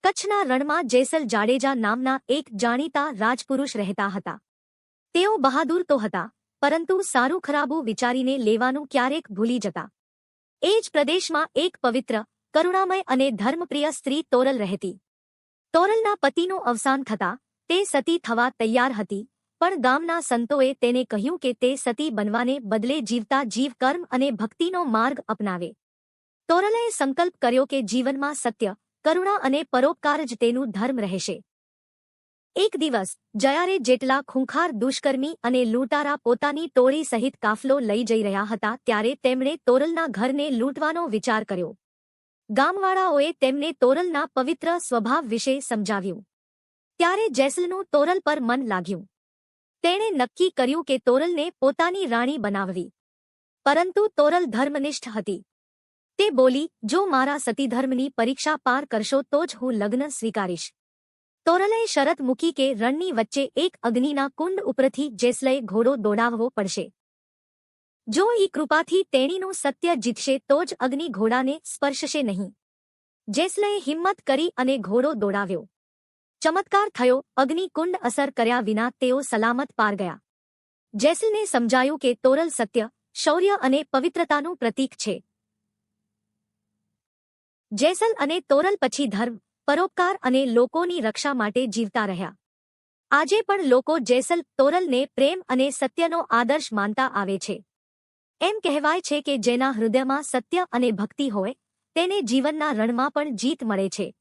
કચ્છના રણમાં જેસલ જાડેજા નામના એક જાણીતા રાજપુરુષ રહેતા હતા. તેઓ બહાદુર તો હતા, પરંતુ સારું ખરાબું વિચારીને લેવાનું ક્યારેક ભૂલી જતા. એ જ પ્રદેશમાં એક પવિત્ર, કરુણામય અને ધર્મપ્રિય સ્ત્રી તોરલ રહેતી. તોરલના પતિનું અવસાન થતાં તે સતી થવા તૈયાર હતી, પણ ગામના સંતોએ તેને કહ્યું કે તે સતી બનવાને બદલે જીવતા જીવ કર્મ અને ભક્તિનો માર્ગ અપનાવે. તોરલે સંકલ્પ કર્યો કે જીવનમાં સત્ય, કરુણા અને પરોપકાર જ તેનું ધર્મ રહેશે. એક દિવસ જ્યારે જેટલા ખૂંખાર દુષ્કર્મી અને લૂંટારા પોતાની ટોળી સહિત કાફલો લઈ જઈ રહ્યા હતા ત્યારે તેમણે તોરલના ઘરને લૂંટવાનો વિચાર કર્યો. ગામવાળાઓએ તેમને તોરલના પવિત્ર સ્વભાવ વિશે સમજાવ્યું. ત્યારે જેસલનું તોરલ પર મન લાગ્યું. તેણે નક્કી કર્યું કે તોરલને પોતાની રાણી બનાવવી. પરંતુ તોરલ ધર્મનિષ્ઠ હતી. તે બોલી, જો મારા સતીધર્મની પરીક્ષા પાર કરશો તો જ હું લગ્ન સ્વીકારીશ. તોરલે શરત મૂકી કે રણની વચ્ચે એક અગ્નિના કુંડ ઉપરથી જેસલે ઘોડો દોડાવવો પડશે. જો ઈ કૃપાથી તેણીનું સત્ય જીતશે તો જ અગ્નિ ઘોડાને સ્પર્શશે નહીં. જેસલે હિંમત કરી અને ઘોડો દોડાવ્યો. ચમત્કાર થયો, અગ્નિ કુંડ અસર કર્યા વિના તેઓ સલામત પાર ગયા. જેસલને સમજાયું કે તોરલ સત્ય, શૌર્ય અને પવિત્રતાનું પ્રતીક છે. જેસલ અને તોરલ પછી ધર્મ, પરોપકાર અને લોકોની રક્ષા માટે જીવતા રહ્યા. આજે પણ લોકો જેસલ તોરલને પ્રેમ અને સત્યનો આદર્શ માનતા આવે છે. એમ કહેવાય છે કે જેના હૃદયમાં સત્ય અને ભક્તિ હોય તેને જીવનના રણમાં પણ જીત મળે છે.